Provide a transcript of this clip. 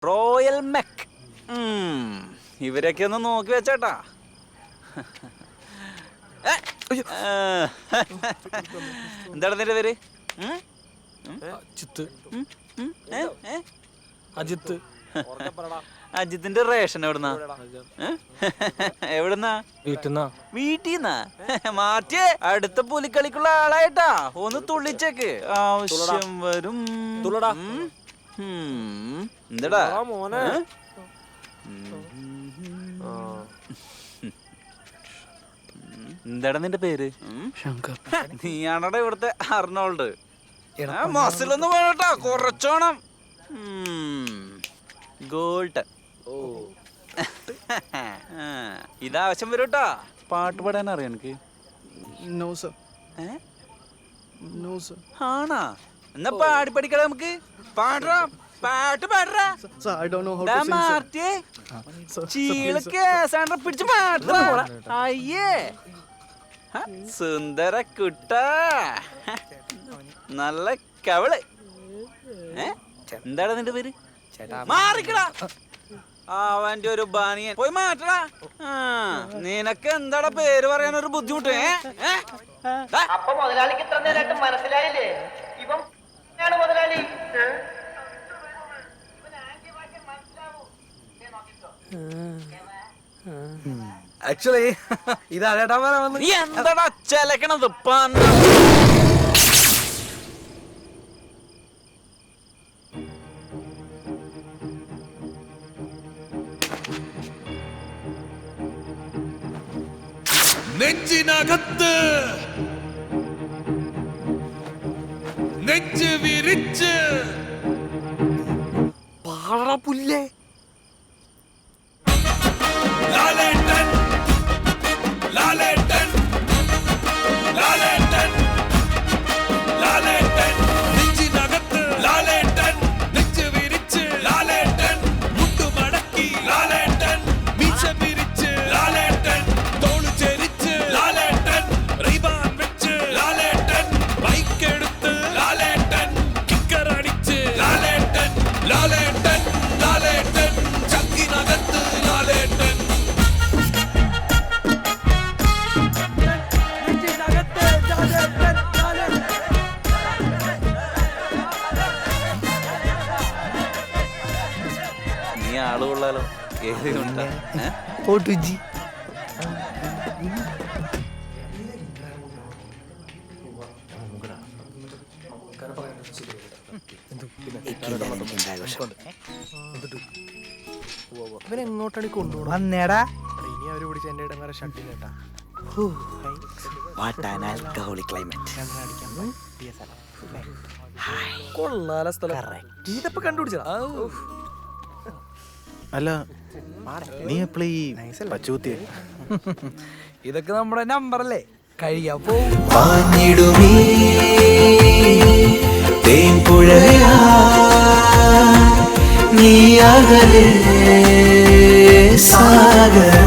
Royal mech. ഇവരൊക്കെ ഒന്ന് നോക്കി വെച്ചേട്ടാ. എന്താണ് നിന്റെ പേര്? അജിത്ത്. അജിത്തിന്റെ റേഷൻ എവിടുന്നാ? എവിടുന്നാ? വീട്ടിന്നാ? മാറ്റിയേ, അടുത്ത പുലിക്കളിക്കുള്ള ആളായിട്ടാ. ഒന്ന് തുള്ളിച്ചേക്ക്, ആവശ്യം വരും. എന്താടാ മോനെ? എന്താടാ നിന്റെ പേര്? നീയാണടാ ഇവിടുത്തെ അർണോൾഡ്. മസിലൊന്നും വേണട്ടാ, കുറച്ചോണം. ഗോൾഡ്. ഇതാവശ്യം വരൂട്ടാ. പാട്ട് പാടാൻ അറിയാം എനിക്ക്? ആണാ? എന്നാ പാടി പഠിക്കടാ നമുക്ക്. പാടാ, പാട്ട് പാടാ. പിടിച്ച് പാടാ. അയ്യേ സുന്ദര കുട്ട, നല്ല കവള്. എന്താണ് നിന്റെ പേര്? മാറിക്കടാ, അവന്റെ ഒരു ബാനിയൻ. പോയി മാറ്റടാ. നിനക്ക് എന്താടാ പേര് പറയാനൊരു ബുദ്ധിമുട്ട്? അപ്പൊ മുതലാളിക്ക് ഇത്ര നേരമായിട്ട് മനസ്സിലായില്ലേ ഇവൻ മുതലാളി? ആക്ച്വലി ഇതാ വന്ന്. എന്താടാ ചെലക്കണത്? നെഞ്ചിനകത്ത് നെഞ്ച് വിരിച്ച് പാട പുല്ലേ. ലാലേട്ടൻ ലാലേട്ടൻ ലാലേട്ടൻ ലാലേട്ടൻ നെഞ്ചിനകത്ത് ലാലേട്ടൻ നെഞ്ച് വിരിച്ച് ലാലേട്ടൻ മുട്ടുമടക്കി ലാലേട്ടൻ മീശ പിരിച്ച് ലാലേട്ടൻ തോളു ചെരിച്ച് ലാലേട്ടൻ റീബാൻ വെച്ച് ലാലേട്ടൻ ബൈക്കെടുത്ത് ലാലേട്ടൻ കിക്കറടിച്ച് ലാലേട്ടൻ ലാലേട്ടൻ ലാലേട്ടൻ ചങ്കിനകത്ത് ലാലേട്ടൻ. നീ ആള് കൊള്ളാലോ. ഏതുണ്ടാ? ഇവനെങ്ങോട്ടാണ് കൊണ്ടുപോകുന്നത്? വന്നേടാ. ഇനി അവര് പിടിച്ച് എന്റെ ഇടം വേറെ ഷട്ടിൽ കേട്ടാ. കൊള്ളാല സ്ഥലം. ഇതപ്പോ കണ്ടുപിടിച്ചതാ. അല്ല, നീ എപ്പോഴീ പച്ചൂത്തിയ? ഇതൊക്കെ നമ്മുടെ നമ്പറല്ലേ, കഴിയാ പോവും. നീ അകലെ സാഗര